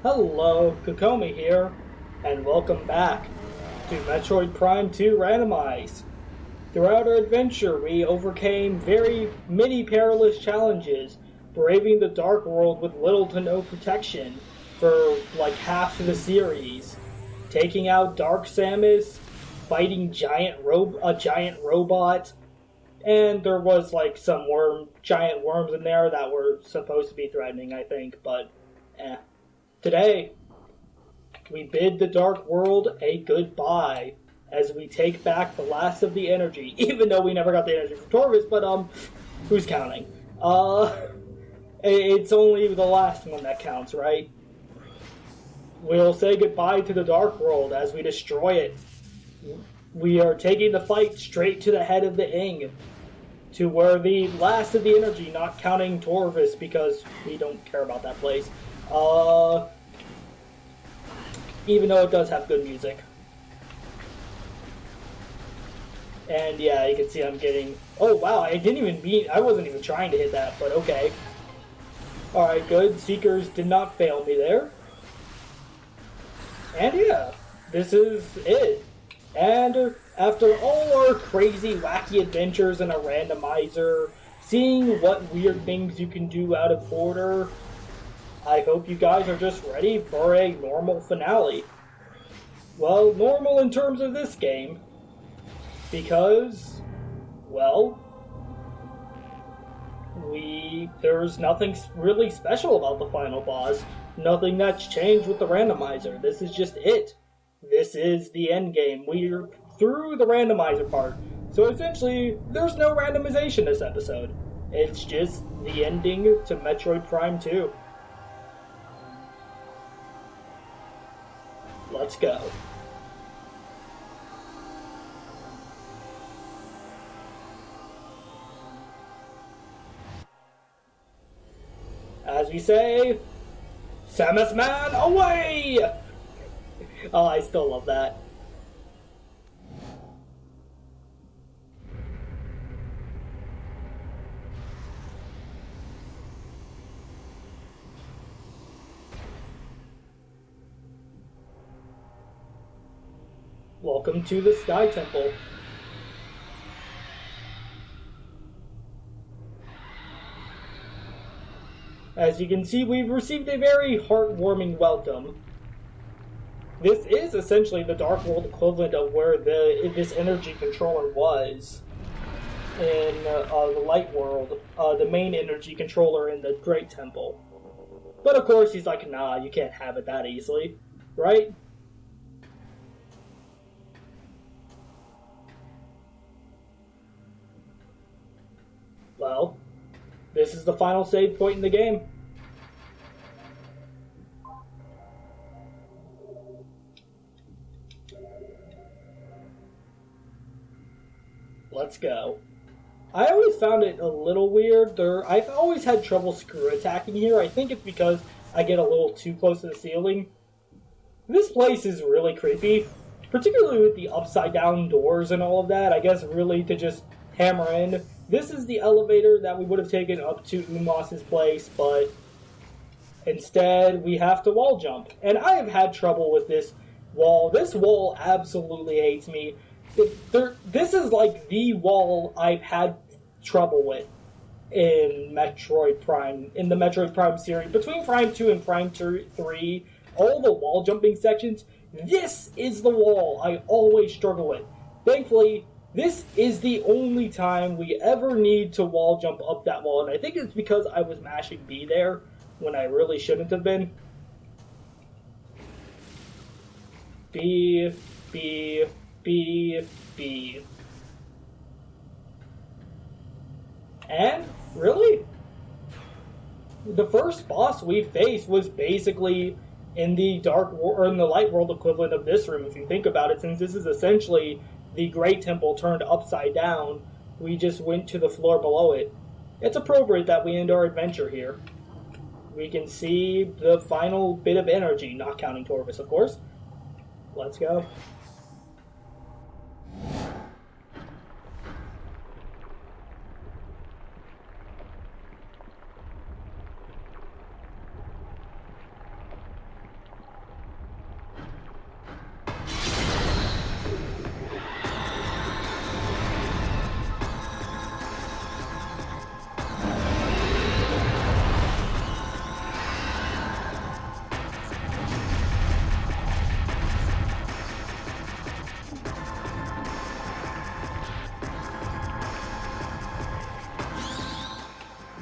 Hello, Kukomi here, and welcome back to Metroid Prime 2 Randomize. Throughout our adventure, we overcame very many perilous challenges, braving the Dark World with little to no protection for like half of the series, taking out Dark Samus, fighting a giant robot, and there was like some giant worms in there that were supposed to be threatening, I think, but Today, we bid the Dark World a goodbye as we take back the last of the energy, even though we never got the energy from Torvis, but who's counting? It's only the last one that counts, right? We'll say goodbye to the Dark World as we destroy it. We are taking the fight straight to the head of the Ing, to where the last of the energy, not counting Torvis because we don't care about that place. Even though it does have good music. And yeah, you can see I'm getting... Oh wow, I wasn't even trying to hit that, but okay. Alright, good. Seekers did not fail me there. And yeah, this is it. And after all our crazy, wacky adventures in a randomizer, seeing what weird things you can do out of order, I hope you guys are just ready for a normal finale. Well, normal in terms of this game, because, well, there's nothing really special about the final boss. Nothing that's changed with the randomizer. This is just it. This is the end game. We're through the randomizer part. So essentially, there's no randomization this episode. It's just the ending to Metroid Prime 2. Let's go. As we say, Samus Man, away! Oh, I still love that. Welcome to the Sky Temple. As you can see, we've received a very heartwarming welcome. This is essentially the Dark World equivalent of where this energy controller was in the Light World, the main energy controller in the Great Temple. But of course, he's like, nah, you can't have it that easily, right? Well, this is the final save point in the game. Let's go. I always found it a little weird. I've always had trouble screw attacking here. I think it's because I get a little too close to the ceiling. This place is really creepy, particularly with the upside down doors and all of that. I guess really to just hammer in. This is the elevator that we would have taken up to Umos's place, but instead we have to wall jump. And I have had trouble with this wall. This wall absolutely hates me. This is like the wall I've had trouble with in Metroid Prime, in the Metroid Prime series. Between Prime 2 and Prime 3, all the wall jumping sections, this is the wall I always struggle with. Thankfully, this is the only time we ever need to wall jump up that wall, and I think it's because I was mashing B there when I really shouldn't have been. B, B, B, B. And, really? The first boss we faced was basically in the in the Light World equivalent of this room, if you think about it, since this is essentially the Great Temple turned upside down. We just went to the floor below it. It's appropriate that we end our adventure here. We can see the final bit of energy, not counting Torvis, of course. Let's go.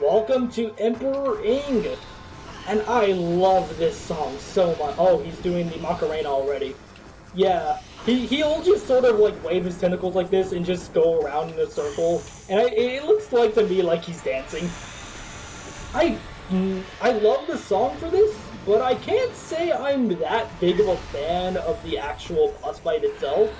Welcome to Emperor Ing. And I love this song so much. Oh, he's doing the Macarena already. Yeah, he'll just sort of like wave his tentacles like this and just go around in a circle. And it looks like to me like he's dancing. I love the song for this, but I can't say I'm that big of a fan of the actual boss fight itself.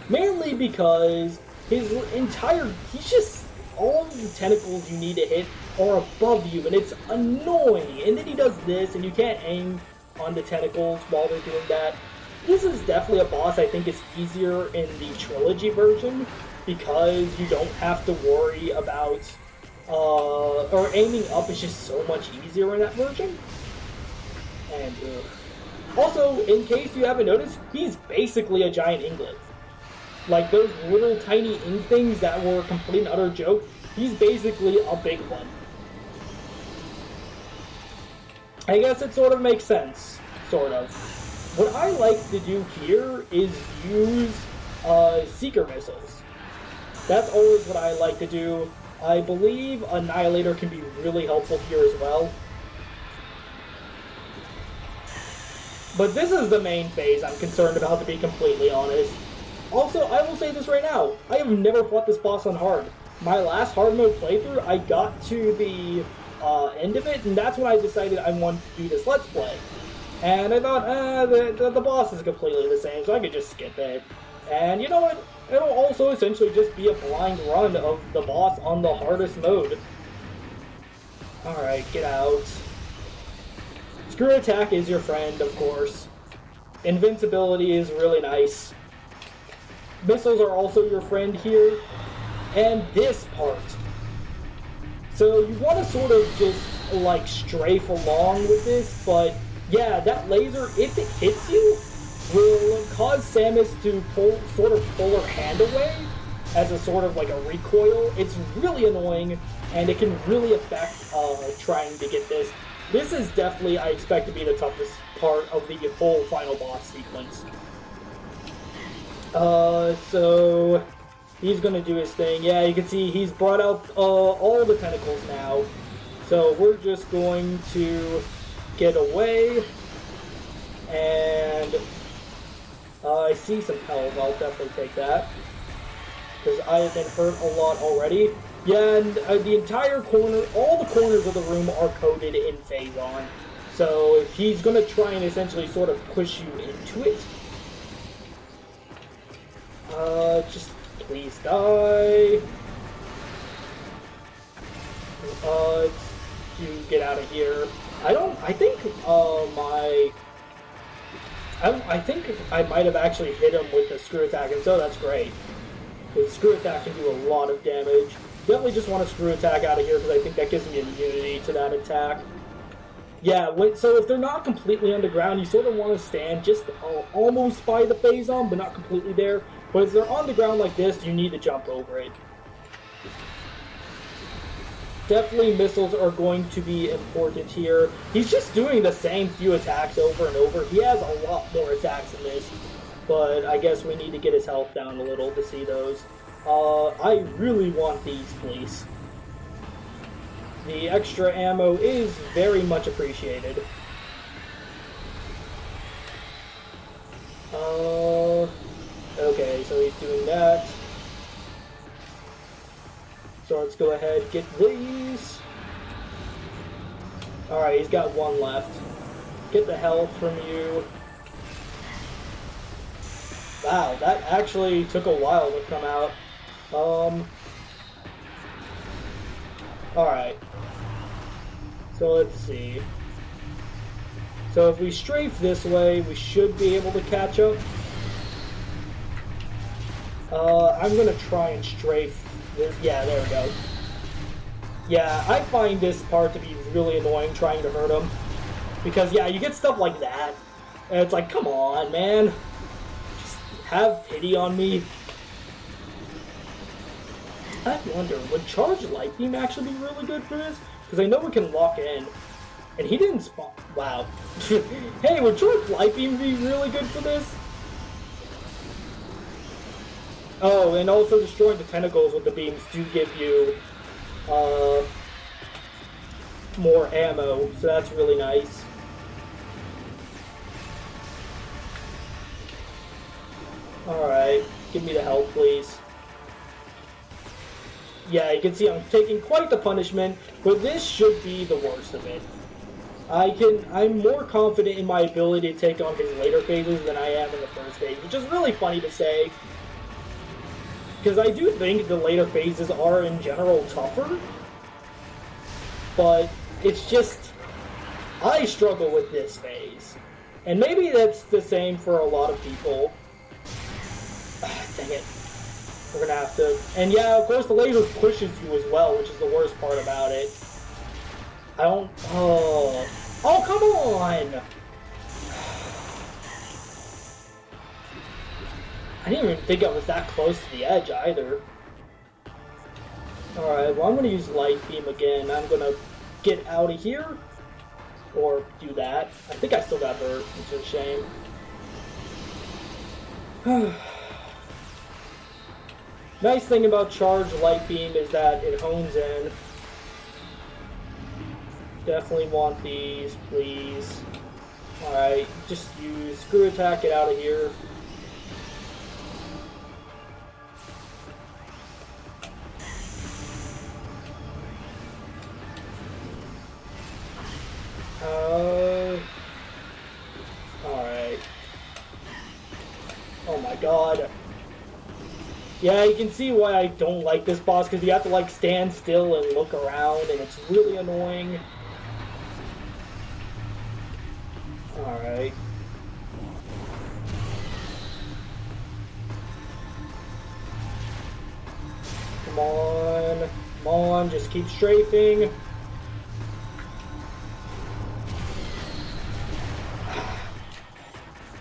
Mainly because he's just, all the tentacles you need to hit are above you, and it's annoying. And then he does this, and you can't aim on the tentacles while they're doing that. This is definitely a boss I think is easier in the trilogy version, because you don't have to worry about or aiming up is just so much easier in that version. And also, in case you haven't noticed, he's basically a giant inglet. Like those little tiny ink things that were a complete and utter joke, he's basically a big one. I guess it sort of makes sense, sort of. What I like to do here is use Seeker missiles. That's always what I like to do. I believe Annihilator can be really helpful here as well. But this is the main phase I'm concerned about, to be completely honest. Also, I will say this right now, I have never fought this boss on hard. My last hard mode playthrough, I got to the end of it, and that's when I decided I wanted to do this Let's Play. And I thought, the boss is completely the same, so I could just skip it. And you know what? It'll also essentially just be a blind run of the boss on the hardest mode. Alright, get out. Screw attack is your friend, of course. Invincibility is really nice. Missiles are also your friend here. And this part. So you want to sort of just, like, strafe along with this, but yeah, that laser, if it hits you, will cause Samus to sort of pull her hand away as a sort of like a recoil. It's really annoying, and it can really affect trying to get this. This is definitely, I expect, to be the toughest part of the whole final boss sequence. So he's gonna do his thing. Yeah, you can see he's brought out all the tentacles now. So we're just going to get away, and I see some health. I'll definitely take that, because I have been hurt a lot already. Yeah, and the entire corner, all the corners of the room are coated in Phazon. So if he's going to try and essentially sort of push you into it, just please die. You get out of here. I think I might have actually hit him with the screw attack, and so that's great. The screw attack can do a lot of damage. Definitely just want to screw attack out of here, because I think that gives me immunity to that attack. Yeah, so if they're not completely underground, you sort of want to stand just almost by the Phazon, but not completely there. But if they're on the ground like this, you need to jump over it. Definitely missiles are going to be important here. He's just doing the same few attacks over and over. He has a lot more attacks in this, but I guess we need to get his health down a little to see those. I really want these, please. The extra ammo is very much appreciated. Okay, so he's doing that. So let's go ahead and get these. Alright, he's got one left. Get the health from you. Wow, that actually took a while to come out. Alright. So let's see. So if we strafe this way, we should be able to catch up. I'm gonna try and strafe this. Yeah, there we go. Yeah, I find this part to be really annoying, trying to hurt him. Because, yeah, you get stuff like that, and it's like, come on, man. Just have pity on me. I wonder, would Charge Light Beam actually be really good for this? Because I know we can lock in. And he didn't spawn. Wow. Hey, would Charge Light Beam be really good for this? Oh, and also destroying the tentacles with the beams do give you more ammo, so that's really nice. Alright, give me the health, please. Yeah, you can see I'm taking quite the punishment, but this should be the worst of it. I'm more confident in my ability to take on his later phases than I am in the first phase, which is really funny to say. Because I do think the later phases are, in general, tougher. But it's just, I struggle with this phase. And maybe that's the same for a lot of people. Dang it. We're gonna have to... And yeah, of course the laser pushes you as well, which is the worst part about it. I don't... Oh, come on! I didn't even think I was that close to the edge either. Alright, well I'm gonna use Light Beam again. I'm gonna get out of here. Or do that. I think I still got hurt, which is a shame. Nice thing about Charge Light Beam is that it hones in. Definitely want these, please. Alright, just use Screw Attack, get out of here. Alright. Oh my god. Yeah, you can see why I don't like this boss, because you have to, like, stand still and look around, and it's really annoying. Alright. Come on. Come on, just keep strafing.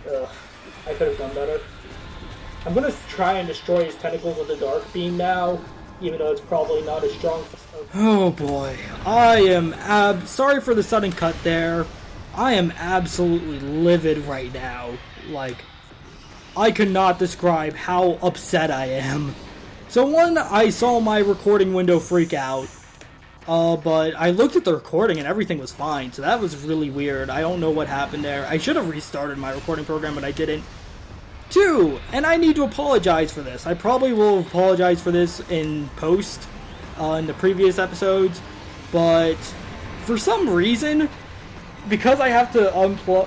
Ugh, I could have done better. I'm gonna try and destroy his tentacles with the Dark Beam now, even though it's probably not as strong. Oh boy, I am sorry for the sudden cut there. I am absolutely livid right now. Like, I cannot describe how upset I am. So one, I saw my recording window freak out. But I looked at the recording and everything was fine, so that was really weird. I don't know what happened there. I should have restarted my recording program, but I didn't. Two, and I need to apologize for this. I probably will apologize for this in post, in the previous episodes, but for some reason, because I have to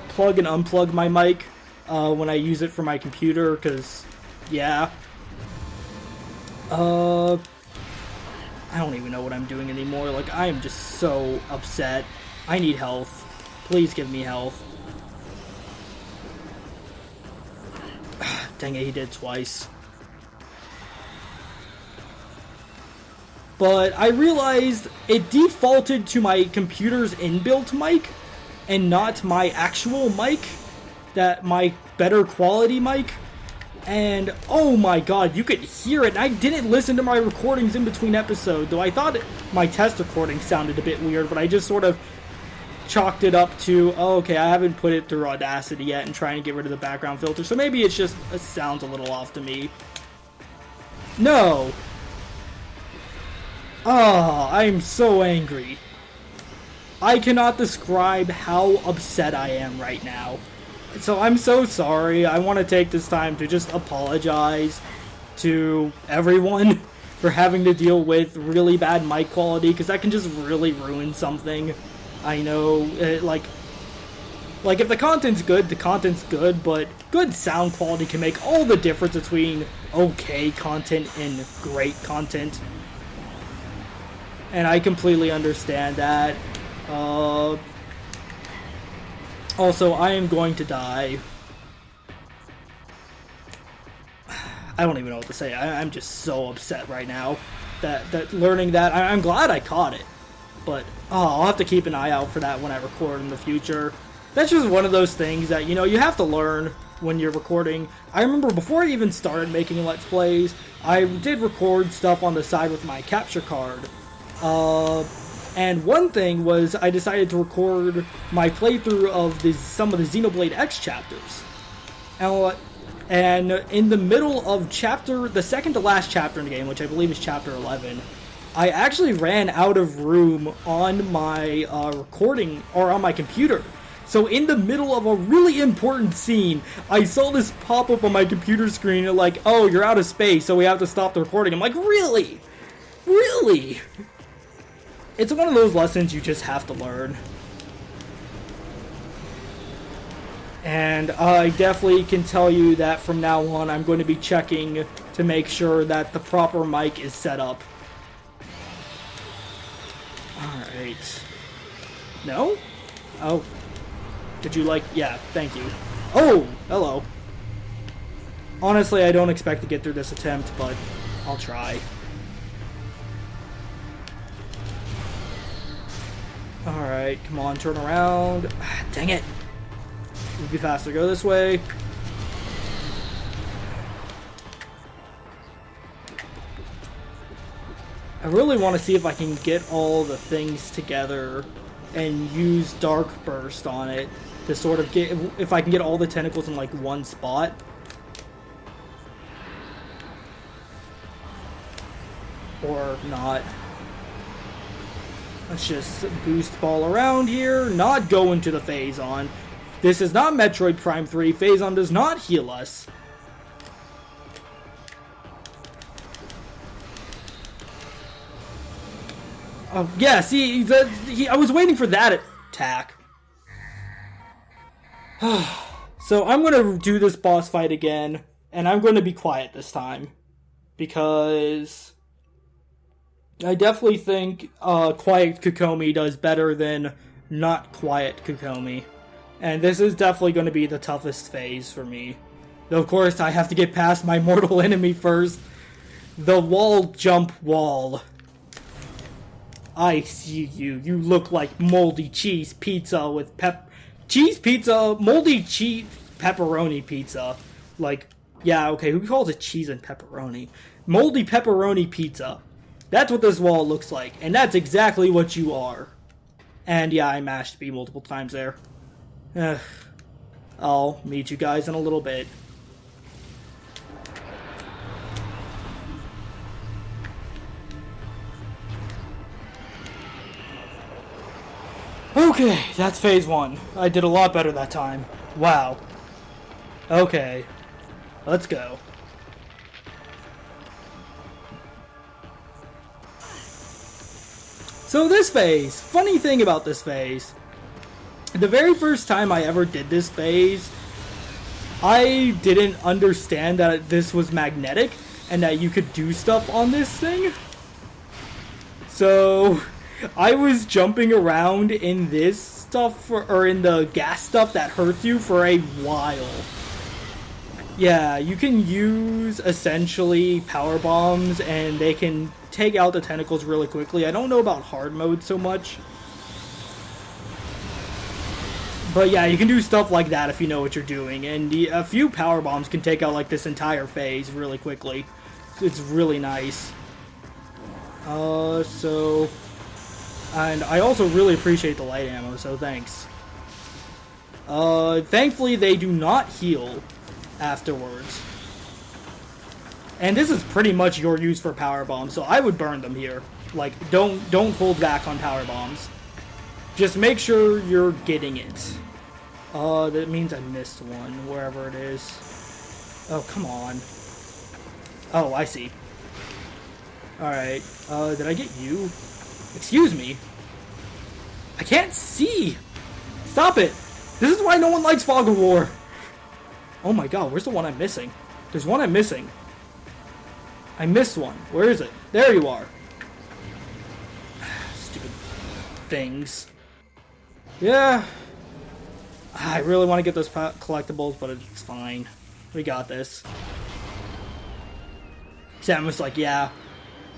plug and unplug my mic when I use it for my computer, because, yeah, I don't even know what I'm doing anymore. Like, I am just so upset. I need health. Please give me health. Dang it, he did twice. But I realized it defaulted to my computer's inbuilt mic and not my actual mic, my better quality mic. And oh my god, you could hear it. I didn't listen to my recordings in between episodes, though I thought my test recording sounded a bit weird, but I just sort of chalked it up to, oh, okay, I haven't put it through Audacity yet and trying to get rid of the background filter, so maybe it's just, it sounds a little off to me. No! Oh, I'm so angry. I cannot describe how upset I am right now. So I'm so sorry. I want to take this time to just apologize to everyone for having to deal with really bad mic quality, because that can just really ruin something. I know, like if the content's good, the content's good, but good sound quality can make all the difference between okay content and great content. And I completely understand that. Also, I am going to die. I don't even know what to say. I'm just so upset right now that learning that. I'm glad I caught it. But, I'll have to keep an eye out for that when I record in the future. That's just one of those things that, you have to learn when you're recording. I remember before I even started making Let's Plays, I did record stuff on the side with my capture card. And one thing was I decided to record my playthrough of some of the Xenoblade X chapters. And in the middle of the second to last chapter in the game, which I believe is chapter 11, I actually ran out of room on my recording, or on my computer. So in the middle of a really important scene, I saw this pop up on my computer screen, and like, oh, you're out of space, so we have to stop the recording. I'm like, really? Really? It's one of those lessons you just have to learn. And I definitely can tell you that from now on, I'm going to be checking to make sure that the proper mic is set up. Alright. No? Oh. Did you like... Yeah, thank you. Oh! Hello. Honestly, I don't expect to get through this attempt, but I'll try. Alright, come on, turn around. Ah, dang it! It would be faster. Go this way. I really want to see if I can get all the things together and use Dark Burst on it to sort of get, if I can get all the tentacles in like one spot. Or not. Let's just boost ball around here, not go into the Phazon. This is not Metroid Prime 3. Phazon does not heal us. Oh, yeah, see, I was waiting for that attack. So I'm going to do this boss fight again, and I'm going to be quiet this time. Because I definitely think quiet Kukomi does better than not quiet Kukomi. And this is definitely going to be the toughest phase for me. Though, of course, I have to get past my mortal enemy first. The wall jump wall. I see you. You look like moldy cheese pizza with cheese pizza, moldy cheese pepperoni pizza. Like, yeah, okay, who calls it cheese and pepperoni? Moldy pepperoni pizza. That's what this wall looks like, and that's exactly what you are. And yeah, I mashed B multiple times there. I'll meet you guys in a little bit. Okay, that's phase 1. I did a lot better that time. Wow. Okay. Let's go. So this phase, funny thing about this phase, the very first time I ever did this phase, I didn't understand that this was magnetic and that you could do stuff on this thing. So I was jumping around in this stuff, or in the gas stuff that hurts you for a while. Yeah, you can use essentially power bombs and they can take out the tentacles really quickly. I don't know about hard mode so much. But yeah, you can do stuff like that if you know what you're doing. And a few power bombs can take out like this entire phase really quickly. It's really nice. And I also really appreciate the light ammo, so thanks. Thankfully they do not heal afterwards. And this is pretty much your use for power bombs, so I would burn them here. Like, don't hold back on power bombs. Just make sure you're getting it. That means I missed one, wherever it is. Oh, come on. Oh, I see. Alright, did I get you? Excuse me? I can't see! Stop it! This is why no one likes Fog of War! Oh my god, where's the one I'm missing? There's one I'm missing. I missed one. Where is it? There you are. Stupid things. Yeah. I really want to get those collectibles, but it's fine. We got this. Sam was like, yeah,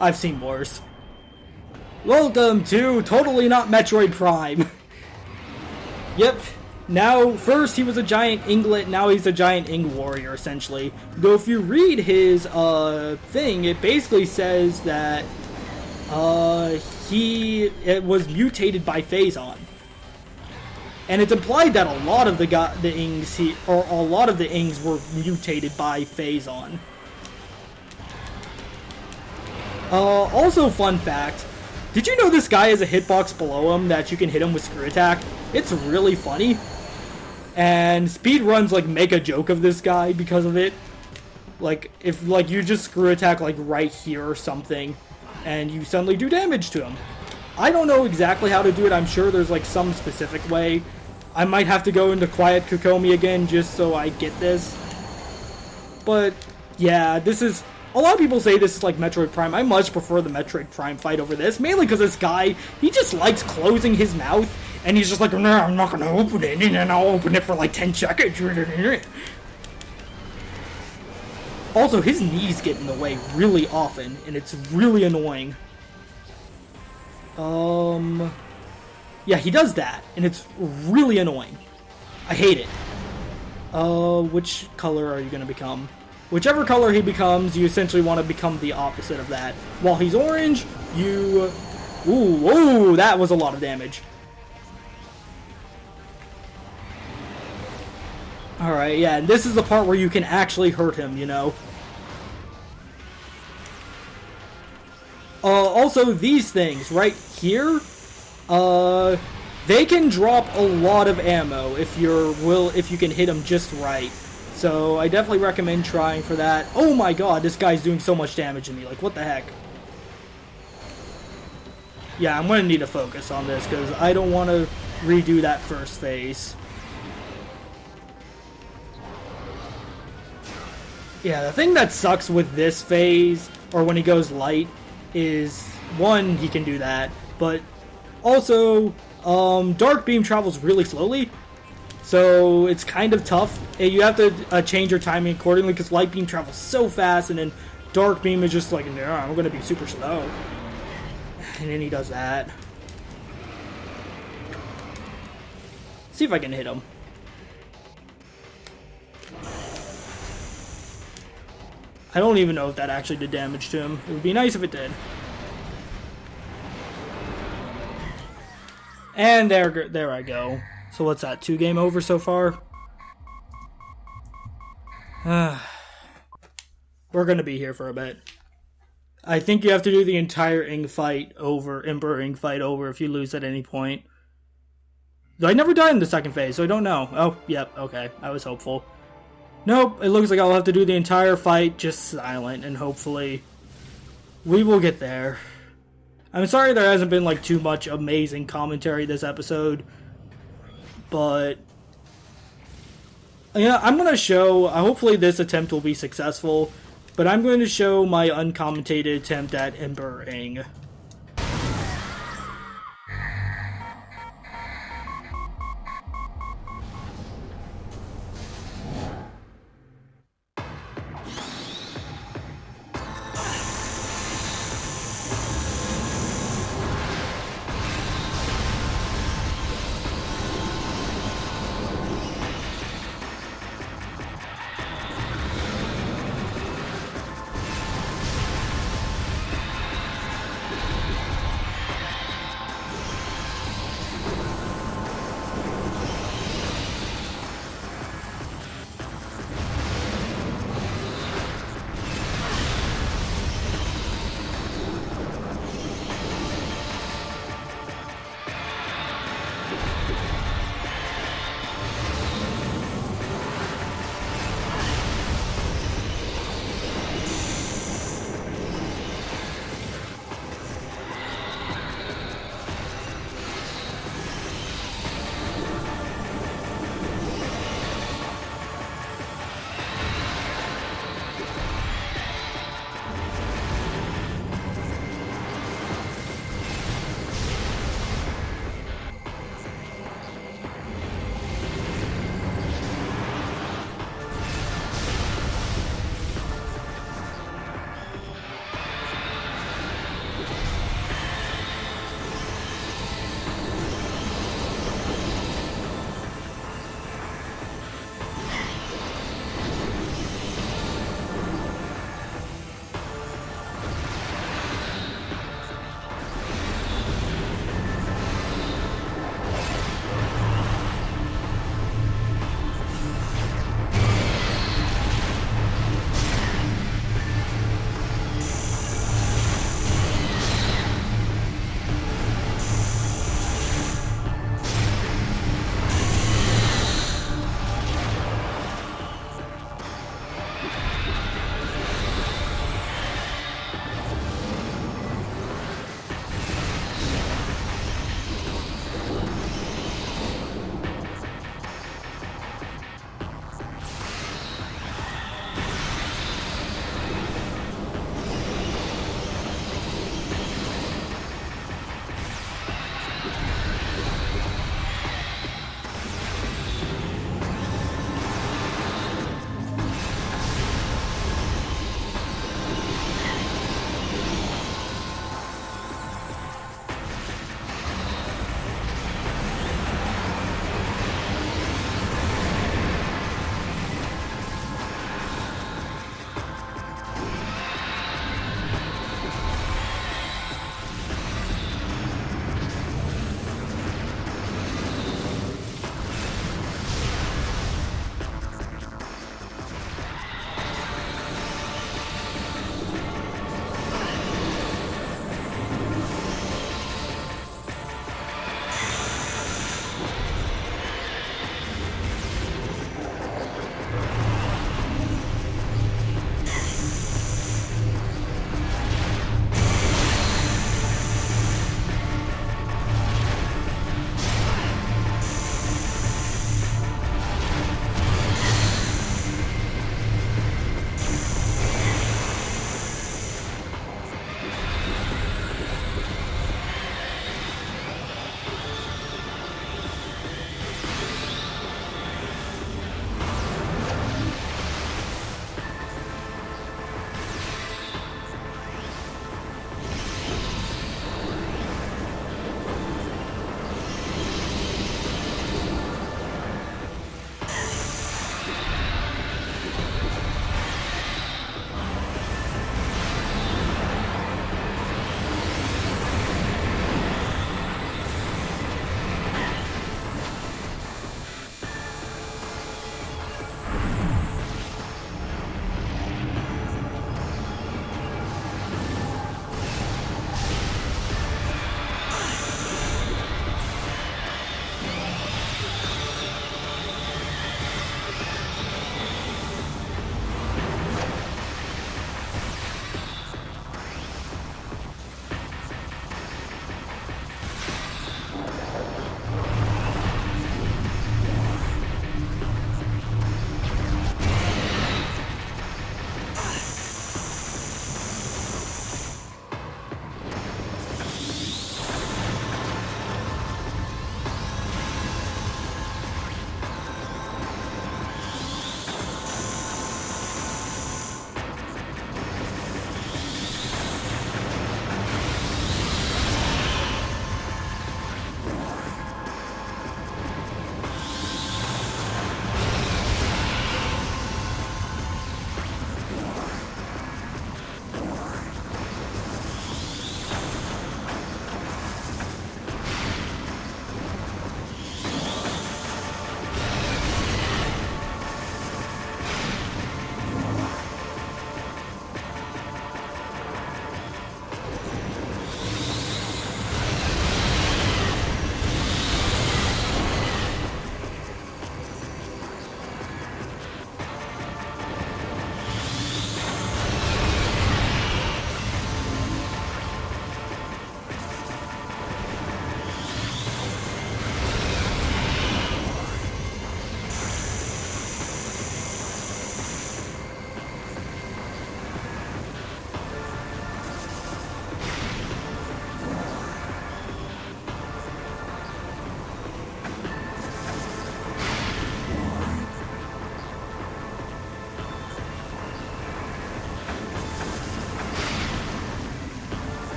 I've seen worse. Welcome to Totally Not Metroid Prime. Yep. Now, first he was a giant Inglet, now he's a giant Ing warrior, essentially. Though if you read his thing, it basically says that it was mutated by Phazon. And it's implied that a lot of the Ings a lot of the Ings were mutated by Phazon. Also, fun fact. Did you know this guy has a hitbox below him that you can hit him with screw attack? It's really funny. And speedruns, like, make a joke of this guy because of it. Like, if, like, you just screw attack, like, right here or something, and you suddenly do damage to him. I don't know exactly how to do it. I'm sure there's, like, some specific way. I might have to go into Quiet Kukomi again just so I get this. But, yeah, this is... A lot of people say this is like Metroid Prime. I much prefer the Metroid Prime fight over this. Mainly because this guy, he just likes closing his mouth. And he's just like, no, I'm not going to open it. And then I'll open it for like 10 seconds. Also, his knees get in the way really often. And it's really annoying. Yeah, he does that. And it's really annoying. I hate it. Which color are you going to become? Whichever color he becomes, you essentially want to become the opposite of that. While he's orange, you... Ooh, that was a lot of damage. Alright, yeah, and this is the part where you can actually hurt him, you know. Also, these things right here, they can drop a lot of ammo if you can hit them just right. So, I definitely recommend trying for that. Oh my god, this guy's doing so much damage to me. Like, what the heck? Yeah, I'm going to need to focus on this, because I don't want to redo that first phase. Yeah, the thing that sucks with this phase, or when he goes light, is, one, he can do that, but also, Dark Beam travels really slowly. So, it's kind of tough. You have to change your timing accordingly, because Light Beam travels so fast, and then Dark Beam is just like, no, I'm going to be super slow. And then he does that. See if I can hit him. I don't even know if that actually did damage to him. It would be nice if it did. And there I go. So what's that, 2 game over so far? We're gonna be here for a bit. I think you have to do the entire Emperor Ing fight over if you lose at any point. I never died in the second phase, so I don't know. Oh, yep, okay, I was hopeful. Nope, it looks like I'll have to do the entire fight just silent, and hopefully we will get there. I'm sorry there hasn't been like too much amazing commentary this episode. But, yeah, I'm going to show, hopefully this attempt will be successful, but I'm going to show my uncommentated attempt at Emperor Ing.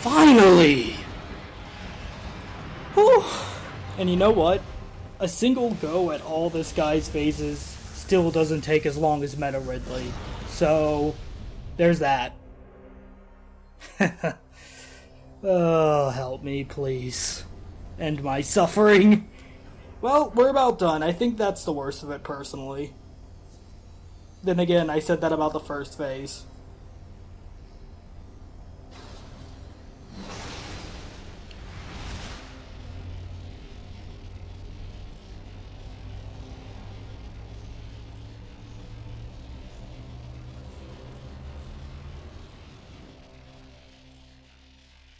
Finally! Whew. And you know what? A single go at all this guy's phases still doesn't take as long as Meta Ridley. So, there's that. Oh, help me, please. End my suffering. Well, we're about done. I think that's the worst of it, personally. Then again, I said that about the first phase.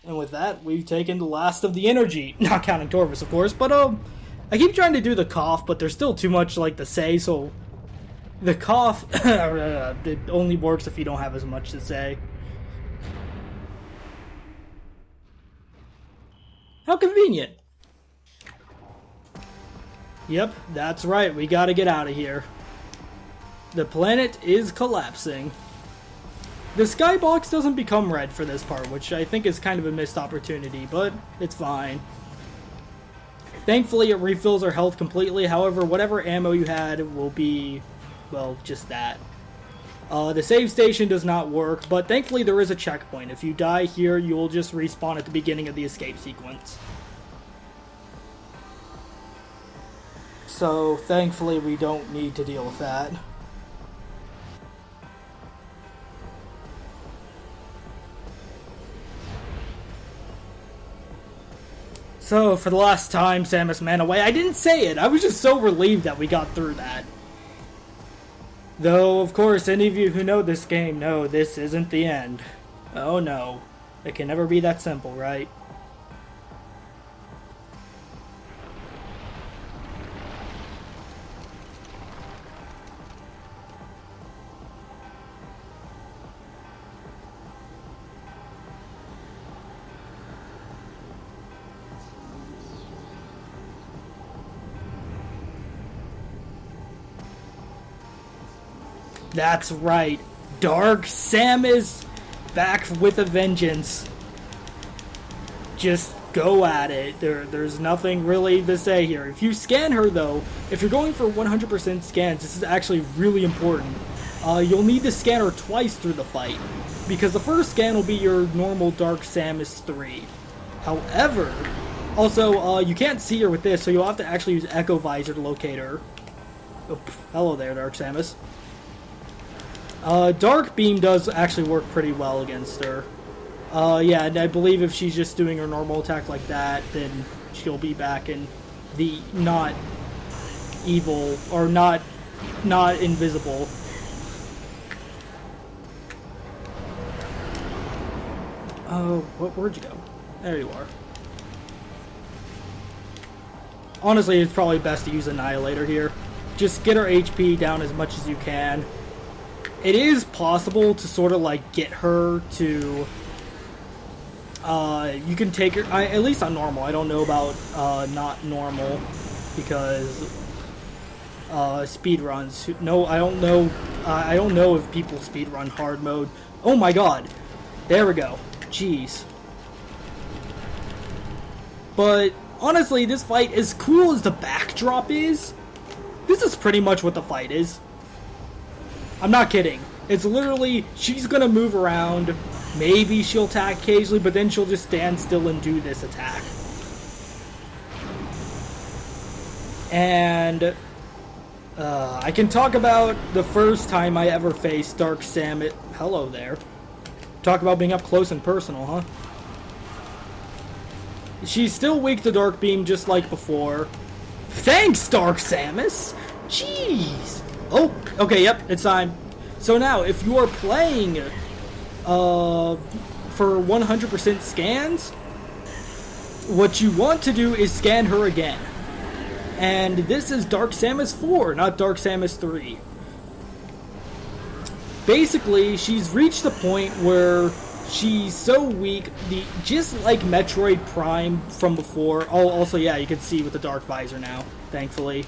And with that, we've taken the last of the energy. Not counting Torvus, of course, but, I keep trying to do the cough, but there's still too much, to say, so... The cough, it only works if you don't have as much to say. How convenient. Yep, that's right, we gotta get out of here. The planet is collapsing. The skybox doesn't become red for this part, which I think is kind of a missed opportunity, but it's fine. Thankfully, it refills our health completely, however, whatever ammo you had will be, well, just that. The save station does not work, but thankfully there is a checkpoint. If you die here, you'll just respawn at the beginning of the escape sequence. So, thankfully, we don't need to deal with that. So, for the last time, Samus Manaway, I didn't say it! I was just so relieved that we got through that. Though, of course, any of you who know this game know this isn't the end. Oh no. It can never be that simple, right? That's right. Dark Samus back with a vengeance. Just go at it. There's nothing really to say here. If you scan her, though, if you're going for 100% scans, this is actually really important. You'll need to scan her twice through the fight, because the first scan will be your normal Dark Samus 3. However, also, you can't see her with this, so you'll have to actually use Echo Visor to locate her. Oh, hello there, Dark Samus. Dark Beam does actually work pretty well against her. Yeah, and I believe if she's just doing her normal attack like that, then she'll be back in the not evil, or not invisible. Oh, where'd you go? There you are. Honestly, it's probably best to use Annihilator here. Just get her HP down as much as you can. It is possible to sort of get her to, you can take her, at least on normal. I don't know about, not normal, because, speed runs. No, I don't know if people speed run hard mode. Oh my god. There we go. Jeez. But, honestly, this fight, as cool as the backdrop is, this is pretty much what the fight is. I'm not kidding. It's literally, she's gonna move around, maybe she'll attack occasionally, but then she'll just stand still and do this attack. And, I can talk about the first time I ever faced Dark Samus. Hello there. Talk about being up close and personal, huh? She's still weak to Dark Beam just like before. Thanks, Dark Samus! Jeez! Oh, okay, yep, it's time. So now, if you are playing for 100% scans, what you want to do is scan her again. And this is Dark Samus 4, not Dark Samus 3. Basically, she's reached the point where she's so weak, just like Metroid Prime from before. Oh, also, yeah, you can see with the Dark Visor now, thankfully.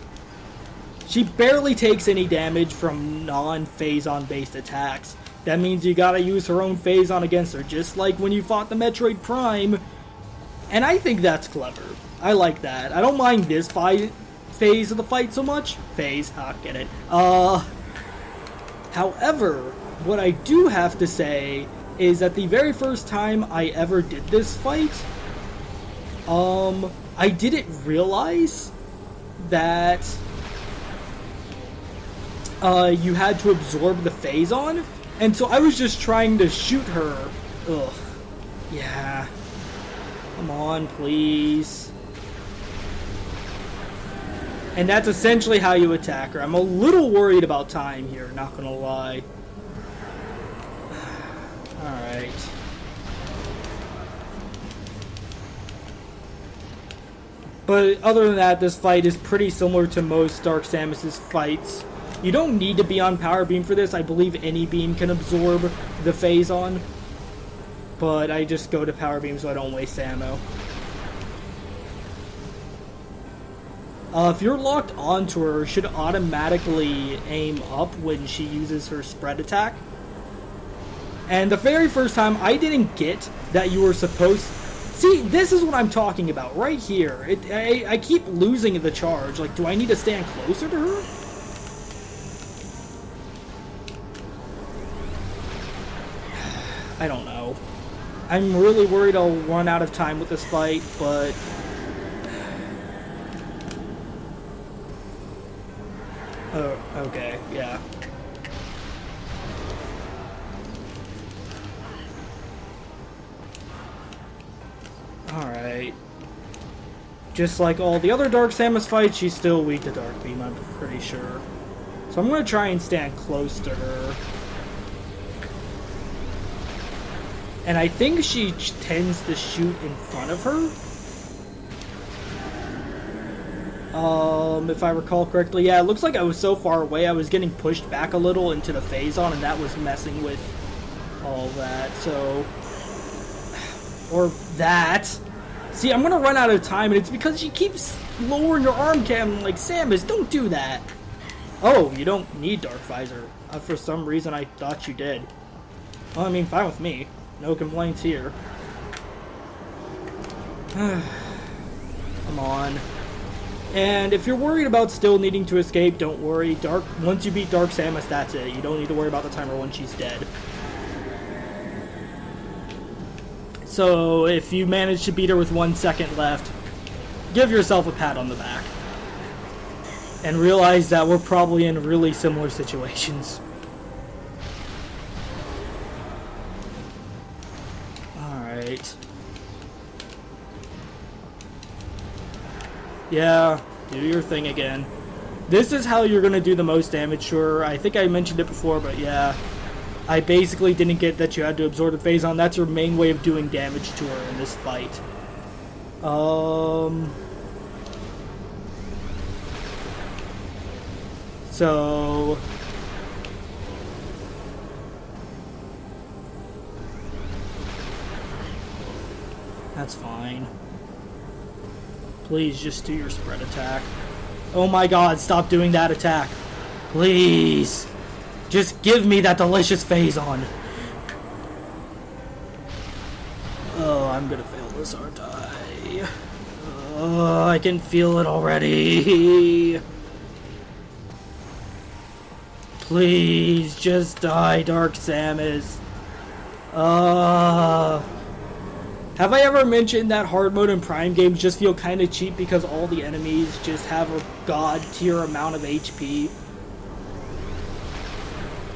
She barely takes any damage from non-phazon based attacks. That means you gotta use her own phase on against her, just like when you fought the Metroid Prime. And I think that's clever. I like that. I don't mind this phase of the fight so much. Phase, get it. However, what I do have to say is that the very first time I ever did this fight, I didn't realize that you had to absorb the phase on, and so I was just trying to shoot her. Ugh. Yeah. Come on, please. And that's essentially how you attack her. I'm a little worried about time here, not gonna lie. Alright. But other than that, this fight is pretty similar to most Dark Samus's fights. You don't need to be on Power Beam for this. I believe any beam can absorb the phase on. But I just go to Power Beam so I don't waste ammo. If you're locked onto her, should automatically aim up when she uses her spread attack. And the very first time, I didn't get that you were supposed... See, this is what I'm talking about, right here. I keep losing the charge. Like, do I need to stand closer to her? I don't know. I'm really worried I'll run out of time with this fight, but... Oh, okay, yeah. Alright. Just like all the other Dark Samus fights, she's still weak to Dark Beam, I'm pretty sure. So I'm going to try and stand close to her. And I think she tends to shoot in front of her. If I recall correctly, yeah, it looks like I was so far away, I was getting pushed back a little into the phase on, and that was messing with all that, so... Or that. See, I'm gonna run out of time, and it's because she keeps lowering her arm cam, like, Samus, don't do that! Oh, you don't need Dark Visor. For some reason, I thought you did. Well, I mean, fine with me. No complaints here. Come on. And if you're worried about still needing to escape, don't worry. Once you beat Dark Samus, that's it. You don't need to worry about the timer when she's dead. So, if you manage to beat her with 1 second left, give yourself a pat on the back. And realize that we're probably in really similar situations. Alright. Yeah, do your thing again. This is how you're going to do the most damage, sure. I think I mentioned it before, but yeah. I basically didn't get that you had to absorb the phase on. That's your main way of doing damage to her in this fight. So... That's fine. Please just do your spread attack. Oh my god, stop doing that attack. Please. Just give me that delicious phase on. Oh, I'm gonna fail this, aren't I? Oh, I can feel it already. Please, just die, Dark Samus. Have I ever mentioned that hard mode and Prime games just feel kind of cheap because all the enemies just have a god tier amount of HP?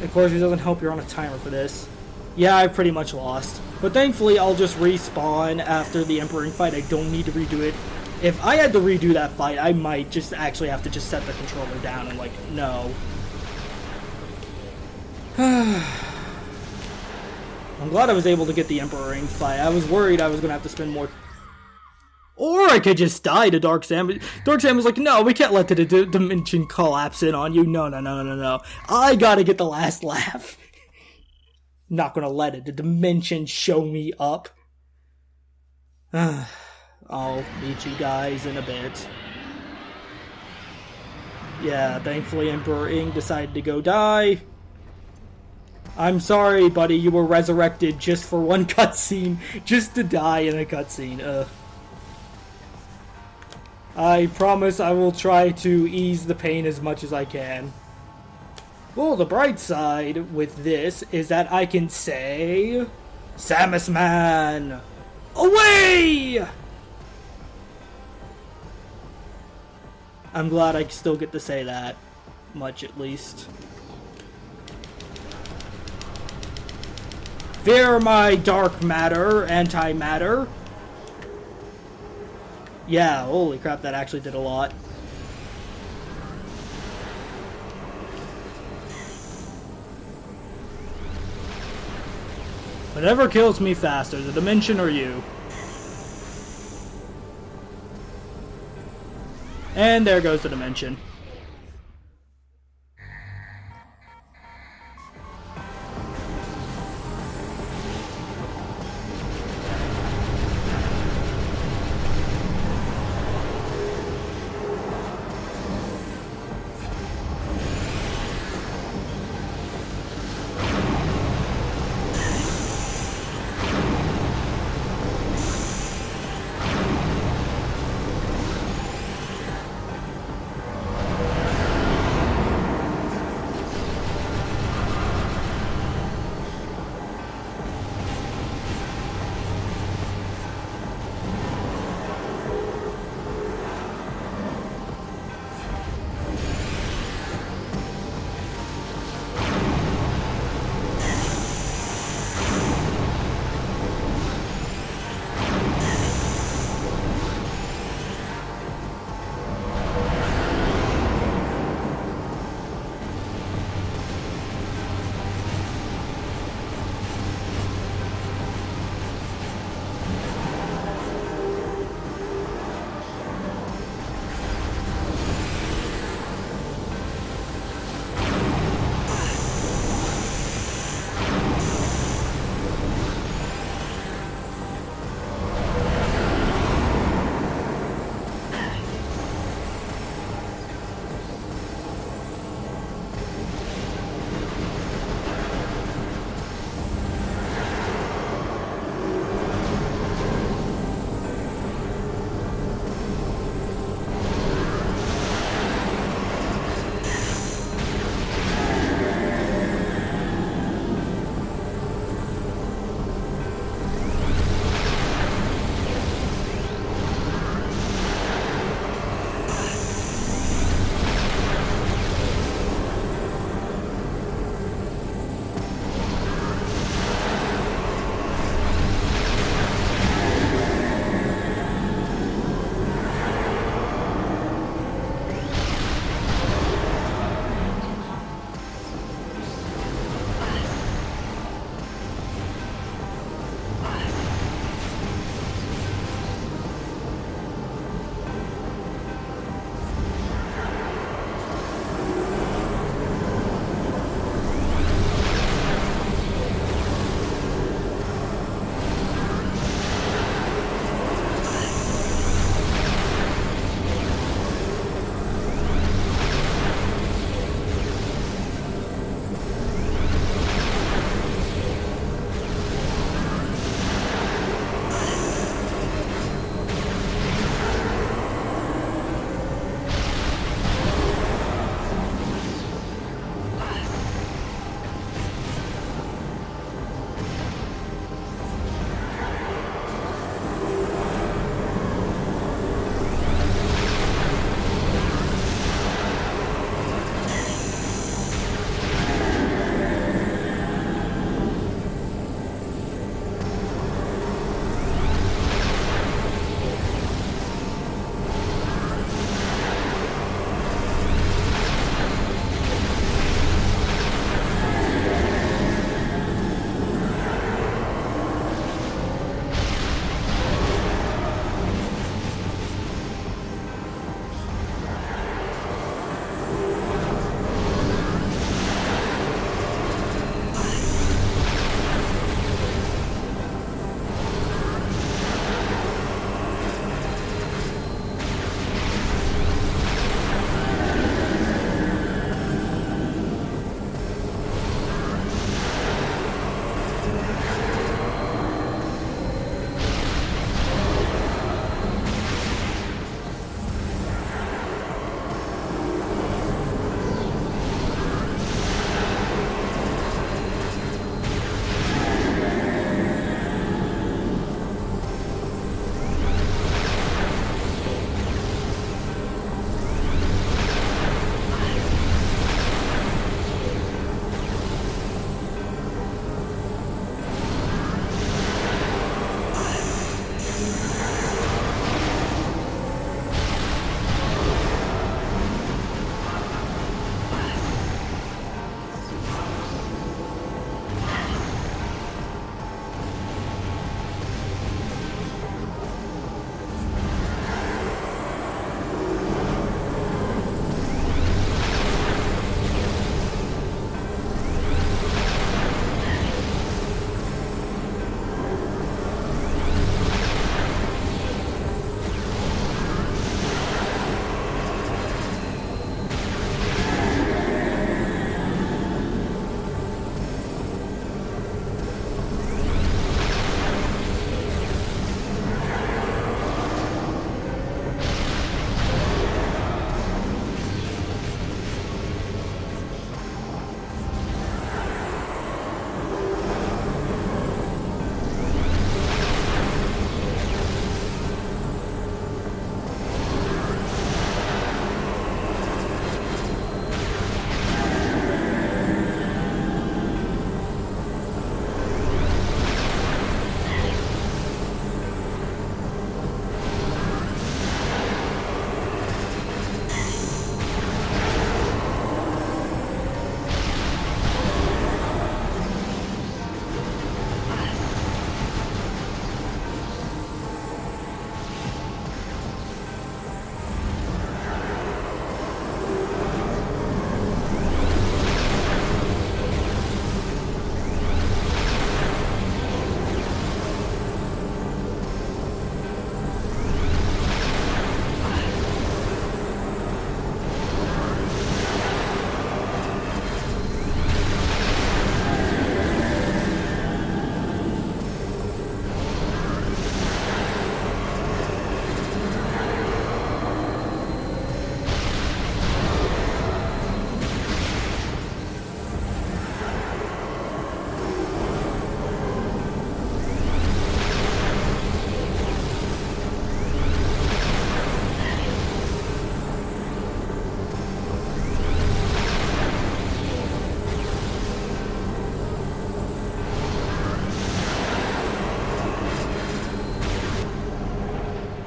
Of course, it doesn't help you're on a timer for this. Yeah, I pretty much lost. But thankfully, I'll just respawn after the Emperor fight. I don't need to redo it. If I had to redo that fight, I might just actually have to just set the controller down and, like, no. I'm glad I was able to get the Emperor fight. I was worried I was going to have to spend more... Or I could just die to Dark Samus. Dark Samus was like, no, we can't let the dimension collapse in on you. No, no, no, no, no. I gotta get the last laugh. Not gonna let it. The dimension show me up. I'll meet you guys in a bit. Yeah, thankfully Emperor Ing decided to go die. I'm sorry, buddy, you were resurrected just for one cutscene, just to die in a cutscene. I promise I will try to ease the pain as much as I can. Well, the bright side with this is that I can say... Samus Man! Away! I'm glad I still get to say that. Much, at least. Fear my dark matter, antimatter. Yeah, holy crap, that actually did a lot. Whatever kills me faster, the dimension or you. And there goes the dimension.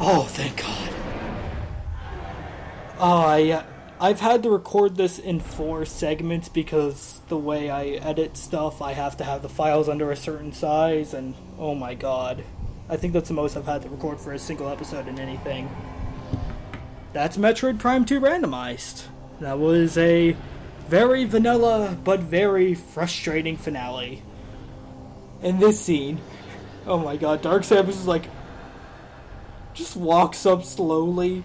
Oh, thank God. Oh, I've had to record this in 4 segments because the way I edit stuff, I have to have the files under a certain size, and oh my God. I think that's the most I've had to record for a single episode in anything. That's Metroid Prime 2 randomized. That was a very vanilla, but very frustrating finale. In this scene, oh my God, Dark Samus is like, just walks up slowly,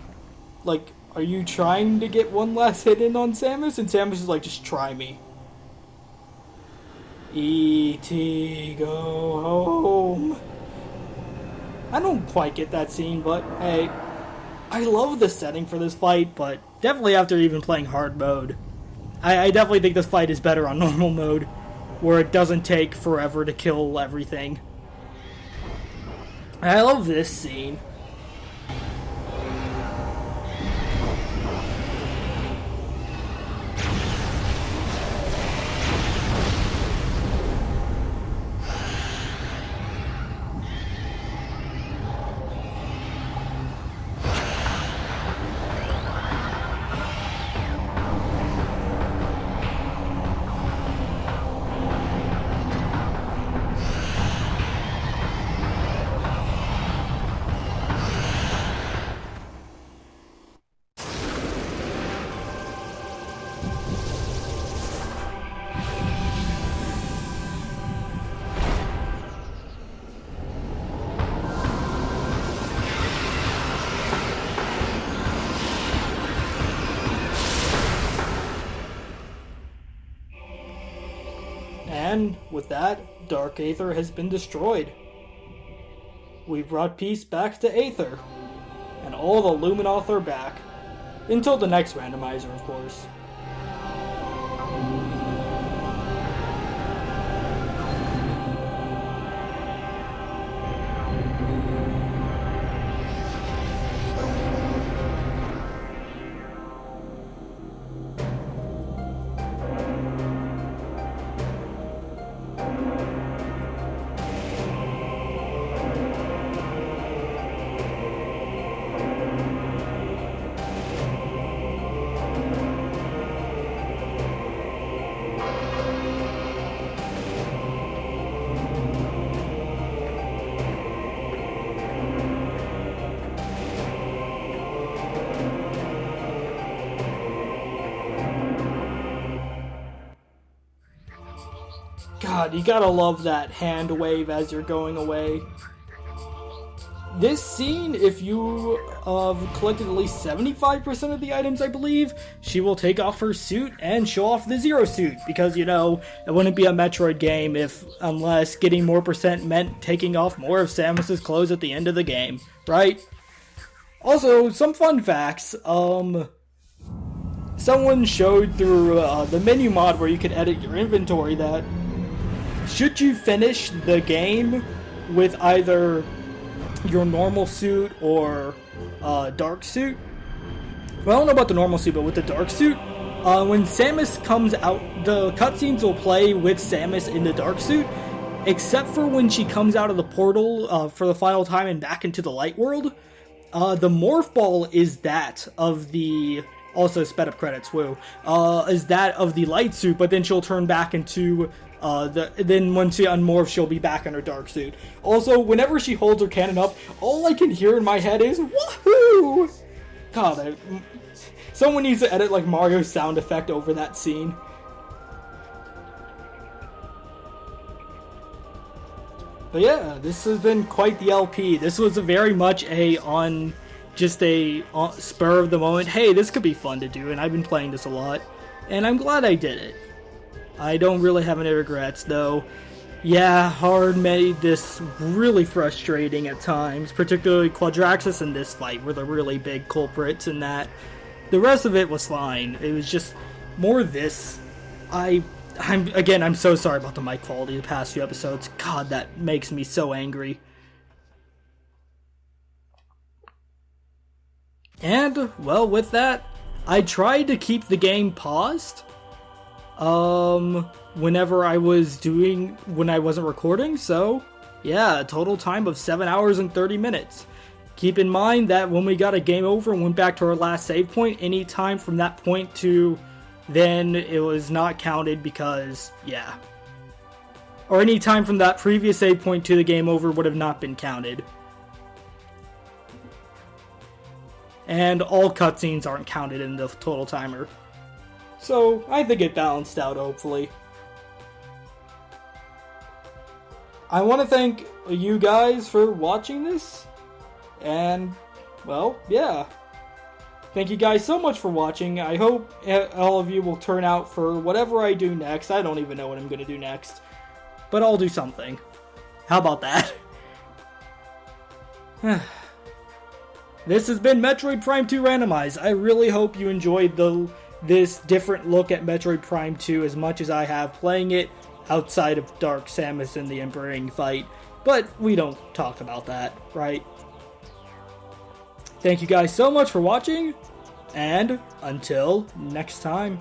like, are you trying to get one last hit in on Samus? And Samus is like, just try me. E.T. go home. I don't quite get that scene, but hey, I love the setting for this fight, but definitely after even playing hard mode, I definitely think this fight is better on normal mode, where it doesn't take forever to kill everything. And I love this scene. And with that, Dark Aether has been destroyed. We've brought peace back to Aether, and all the Luminoth are back. Until the next randomizer, of course. God, you gotta love that hand wave as you're going away. This scene, if you collected at least 75% of the items, I believe, she will take off her suit and show off the Zero suit. Because, you know, it wouldn't be a Metroid game unless getting more percent meant taking off more of Samus's clothes at the end of the game, right? Also, some fun facts. Someone showed through the menu mod where you could edit your inventory that should you finish the game with either your normal suit or dark suit, well, I don't know about the normal suit, but with the dark suit, when Samus comes out, the cutscenes will play with Samus in the dark suit, except for when she comes out of the portal for the final time and back into the light world. The morph ball is that of the, also sped up credits, woo, is that of the light suit, but then she'll turn back into then once she unmorphs, she'll be back in her dark suit. Also, whenever she holds her cannon up, all I can hear in my head is woohoo! God, someone needs to edit like Mario's sound effect over that scene. But yeah, this has been quite the LP. This was very much just a spur of the moment, hey, this could be fun to do, and I've been playing this a lot, and I'm glad I did it. I don't really have any regrets, though. Yeah, hard made this really frustrating at times, particularly Quadraxis and this fight were the really big culprits in that. The rest of it was fine. It was just more this. I'm so sorry about the mic quality the past few episodes. God, that makes me so angry. And, well, with that, I tried to keep the game paused whenever I wasn't recording, so yeah, a total time of 7 hours and 30 minutes. keep in mind that when we got a game over and went back to our last save point, any time from that point to then it was not counted because, yeah. Or any time from that previous save point to the game over would have not been counted. And all cutscenes aren't counted in the total timer. So, I think it balanced out, hopefully. I want to thank you guys for watching this. And, well, yeah. Thank you guys so much for watching. I hope all of you will turn out for whatever I do next. I don't even know what I'm going to do next. But I'll do something. How about that? This has been Metroid Prime 2 Randomized. I really hope you enjoyed this different look at Metroid Prime 2 as much as I have playing it outside of Dark Samus and the Emperor Ing fight. But we don't talk about that, right? Thank you guys so much for watching, and until next time.